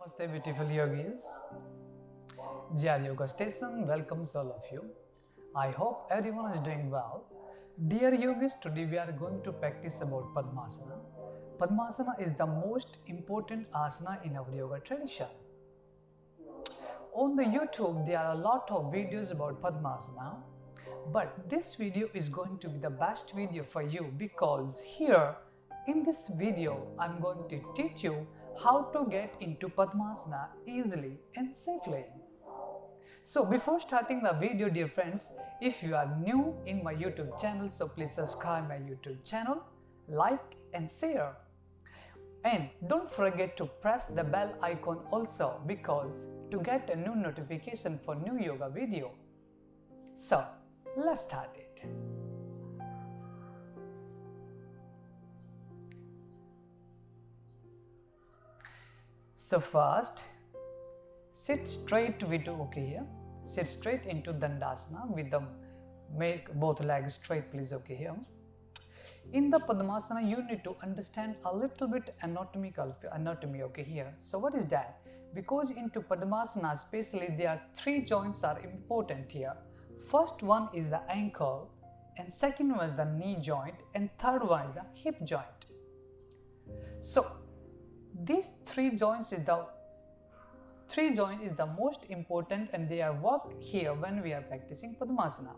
Namaste beautiful yogis. JR Yoga Station welcomes all of you. I hope everyone is doing well. Dear yogis, today we are going to practice about Padmasana. Padmasana is the most important asana in our yoga tradition. On the YouTube there are a lot of videos about Padmasana, but this video is going to be the best video for you because here in this video I'm going to teach you how to get into Padmasana easily and safely. So before starting the video, dear friends, if you are new in my YouTube channel, so please subscribe my YouTube channel, like and share. And don't forget to press the bell icon also because to get a new notification for new yoga video. So let's start it. So first, sit straight with here. Sit straight into Dandasana with the make both legs straight, please. Okay here. In the Padmasana, you need to understand a little bit anatomy. Okay here. So what is that? Because into Padmasana, especially there are three joints are important here. First one is the ankle, and second one is the knee joint, and third one is the hip joint. So these three joints is the most important, and they are work here when we are practicing Padmasana.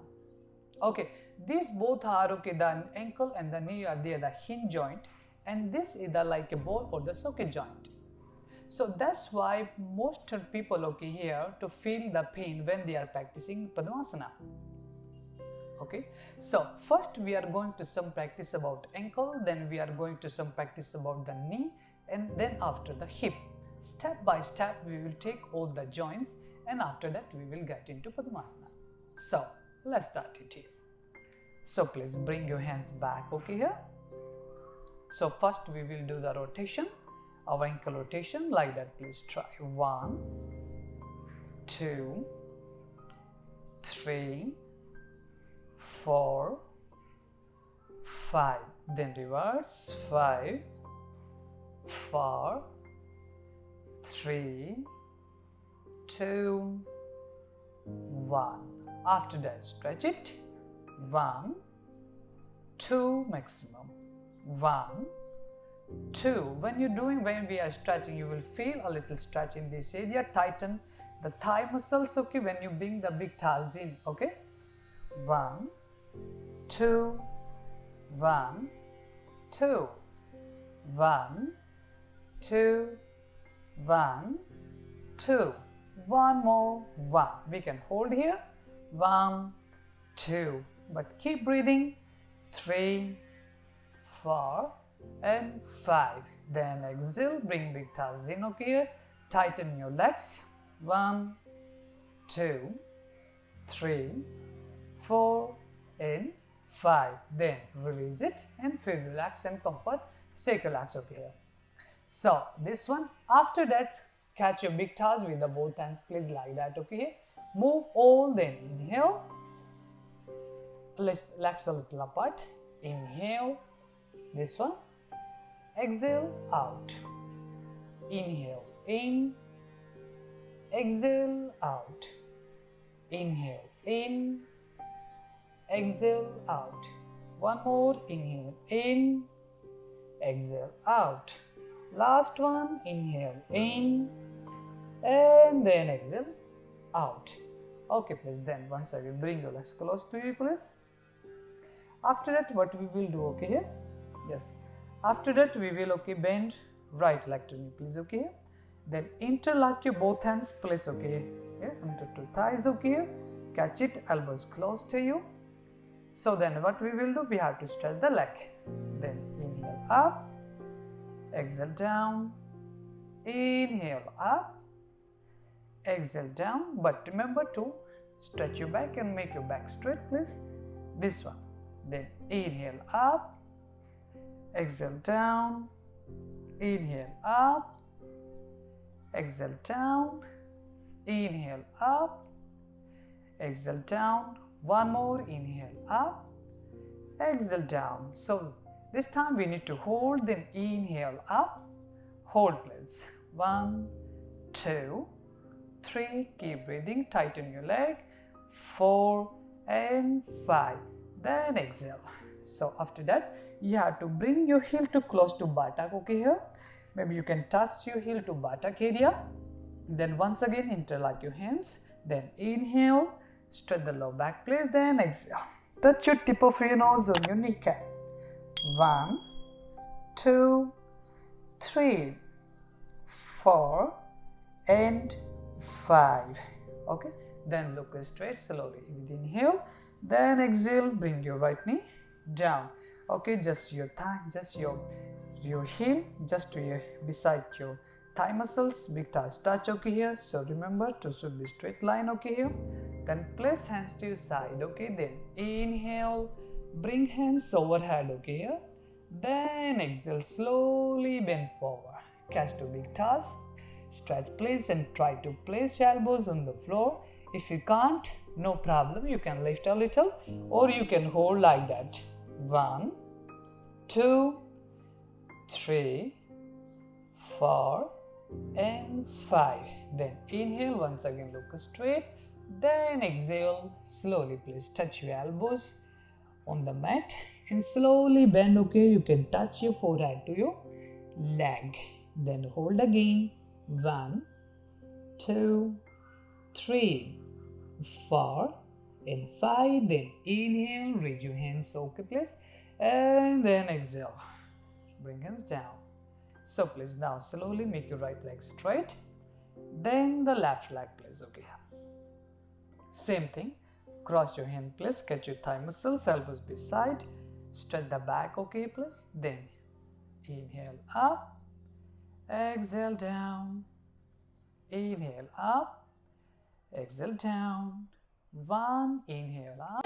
Okay, these both are okay. The ankle and the knee are there, the hinge joint, and this is the like a ball or the socket joint. So that's why most people okay here to feel the pain when they are practicing Padmasana. Okay, so first we are going to some practice about ankle, then we are going to some practice about the knee, and then after the hip. Step by step we will take all the joints, and after that we will get into Padmasana. So let's start it here. So please bring your hands back okay here. So first we will do the rotation, our ankle rotation like that. Please try 1, 2, 3, 4, 5, then reverse 5, 4, 3, 2, 1. After that, stretch it. 1, 2 maximum. 1, 2. When we are stretching, you will feel a little stretch in this area. Tighten the thigh muscles. Okay, when you bring the big thighs in. Okay. 1, 2, 1, 2, 1, 2, 1, 2. One more. 1. We can hold here. 1, 2. But keep breathing. 3, 4, and 5. Then exhale. Bring big thighs in. Okay. Tighten your legs. 1, 2, 3, 4, and 5. Then release it and feel relaxed and comfort. Shake your legs. Okay. So this one. After that, catch your big toes with the both hands, please, like that. Okay. Move all. Then inhale. Legs a little apart. Inhale. This one. Exhale out. Inhale in. Exhale out. Inhale in. Exhale out. One more. Inhale in. Exhale out. Last one. Inhale in. And then exhale out. Okay, please. Then once again, bring your legs close to you, please. After that, what we will do, okay here? Yes. After that, we will, okay, bend right leg to me, please, okay? Then interlock your both hands, please, okay? Here, into two thighs, okay? Catch it, elbows close to you. So then what we will do, we have to stretch the leg. Then inhale up, exhale down, inhale up, exhale down. But remember to stretch your back and make your back straight, please. This one. Then inhale up, exhale down, inhale up, exhale down, inhale up, exhale down. One more. Inhale up, exhale down. So this time we need to hold, then inhale up, hold please. 1, 2, 3, keep breathing, tighten your leg, 4 and 5, then exhale. So after that, you have to bring your heel to close to buttock, okay here. Maybe you can touch your heel to buttock area. Then once again interlock your hands, then inhale, stretch the low back please, then exhale. Touch your tip of your nose on your kneecap. 1, 2, 3, 4 and 5. Okay, then look straight slowly. Inhale, then exhale, bring your right knee down. Okay, just your thigh, just your heel, just to your beside your thigh muscles, big thighs touch, okay here. So remember to should be straight line, okay here. Then place hands to your side, okay. Then inhale, bring hands overhead, okay here. Then exhale, slowly bend forward, catch two big toes, stretch please, and try to place elbows on the floor. If you can't, no problem, you can lift a little or you can hold like that. 1, 2, 3, 4 and 5. Then inhale, once again look straight, then exhale, slowly please touch your elbows on the mat and slowly bend, okay. You can touch your forehead to your leg, then hold again. 1, 2, 3, 4 and 5. Then inhale, raise your hands, okay please, and then exhale, bring hands down. So please now slowly make your right leg straight, then the left leg please, okay. Same thing, cross your hand please, catch your thigh muscles, elbows beside, stretch the back, okay please. Then inhale up, exhale down, inhale up, exhale down. 1, inhale up.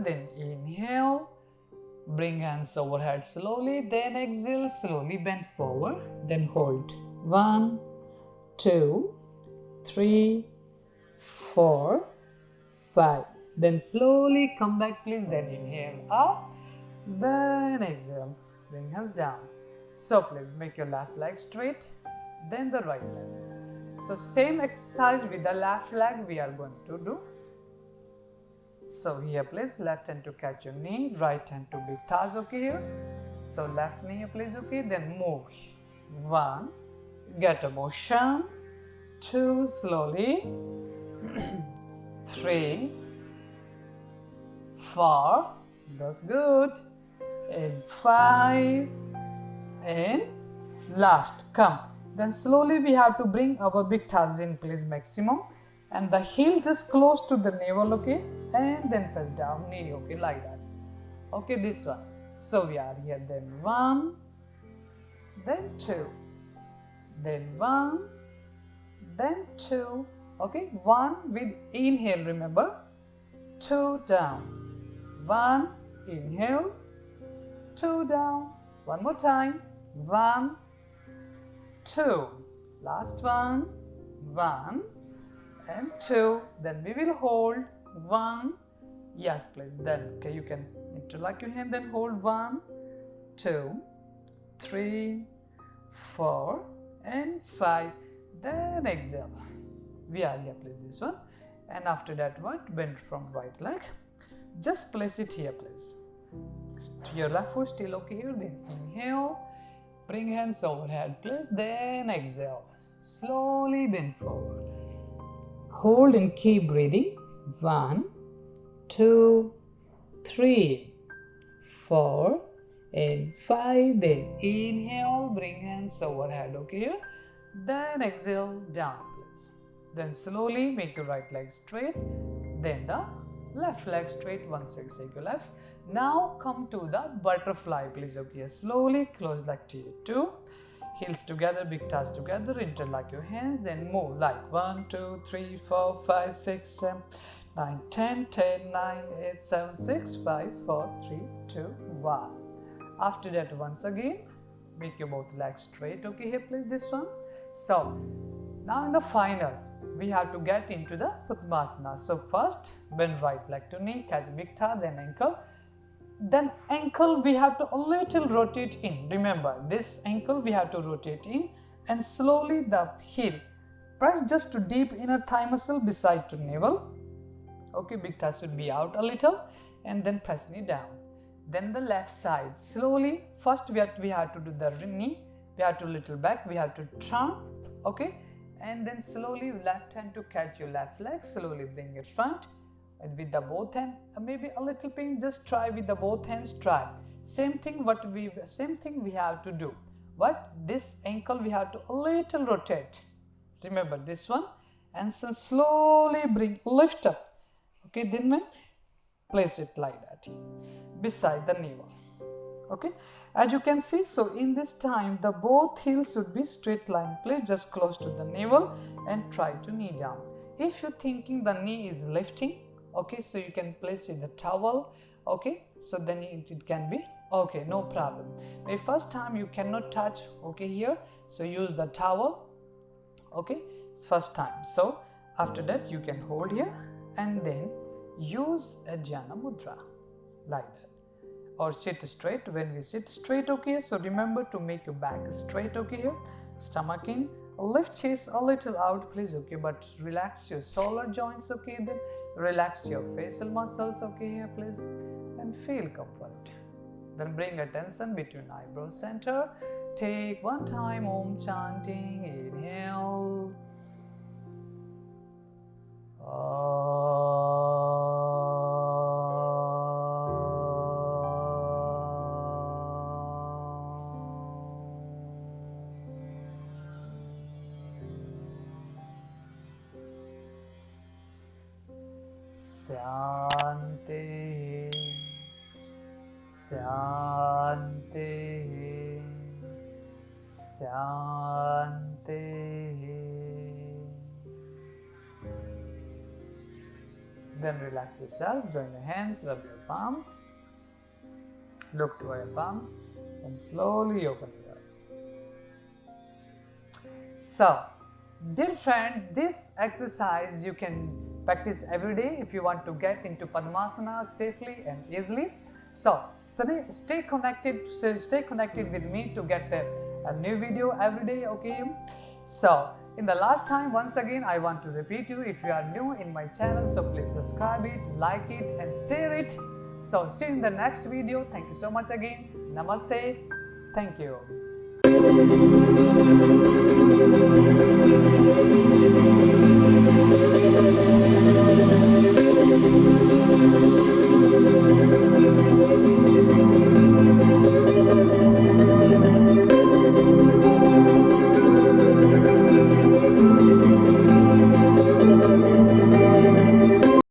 then inhale, bring hands overhead slowly, then exhale, slowly bend forward, then hold. 1, 2, 3, 4, 5. Then slowly come back please, then inhale up, then exhale, bring hands down. So please make your left leg straight, then the right leg. So same exercise with the left leg we are going to do. So here please left hand to catch your knee, right hand to big thighs, okay here. So left knee please, okay, then move. 1, get a motion, 2, slowly, 3, 4, that's good, and 5, and last, come. Then slowly we have to bring our big thighs in please maximum, and the heel just close to the navel, okay, and then press down knee, okay, like that, okay, this one. So we are here, then 1, then 2, then 1, then 2, okay, 1 with inhale, remember, 2 down, 1, inhale, 2 down, one more time, 1, 2, last one, 1 and 2, then we will hold 1, yes please, then okay, you can interlock your hand, then hold 1, 2, 3, 4 and 5, then exhale. We are here please, this one, and after that what, bend from right leg, just place it here please, your left foot still okay here, then inhale, bring hands overhead please, then exhale, slowly bend forward, hold and keep breathing, 1, 2, 3, 4 and 5, then inhale, bring hands overhead, okay here, then exhale, down please, then slowly make your right leg straight, then the left leg straight, 1 side circle legs. Now come to the butterfly please, okay, slowly close leg to your 2, heels together, big toes together, interlock your hands, then move like 1, 2, 3, 4, 5, 6, 7, 9, 10, 10, 9, 8, 7, 6, 5, 4, 3, 2, 1. After that once again, make your both legs straight, okay here please, this one. So now in the final, we have to get into the Padmasana. So first, bend right leg to knee, catch big toe, then ankle. Then ankle we have to a little rotate in. Remember, this ankle we have to rotate in, and slowly the heel. Press just to deep inner thigh muscle beside to navel. Okay, big toe should be out a little, and then press knee down. Then the left side, slowly, first we have to do the knee, we have to little back, we have to turn, okay, and then slowly left hand to catch your left leg, slowly bring it front, and with the both hand, maybe a little pain, just try with the both hands, try. Same thing we have to do. What? This ankle we have to a little rotate. Remember this one, and so slowly lift up, okay, then place it like that, beside the navel, okay. As you can see, so in this time, the both heels should be straight line, place just close to the navel and try to knee down. If you're thinking the knee is lifting, okay, so you can place in the towel, okay, so then it can be, okay, no problem. Maybe first time you cannot touch, okay, here, so use the towel, okay, first time. So after that you can hold here and then use a Jnana Mudra like that, or sit straight. When we sit straight, okay, so remember to make your back straight, okay, here, stomach in, lift chest a little out please, okay, but relax your shoulder joints, okay, then relax your facial muscles, okay, here please, and feel comfort. Then bring attention between eyebrow center, take one time Om chanting, inhale, Shanti, Shanti, Shanti. Then relax yourself, join your hands, rub your palms, look toward your palms, and slowly open your eyes. So, dear friend, this exercise you can practice every day if you want to get into Padmasana safely and easily. So, stay connected with me to get a new video every day, okay? So, in the last time, once again, I want to repeat you, if you are new in my channel, so please subscribe it, like it and share it. So, see you in the next video. Thank you so much again. Namaste. Thank you.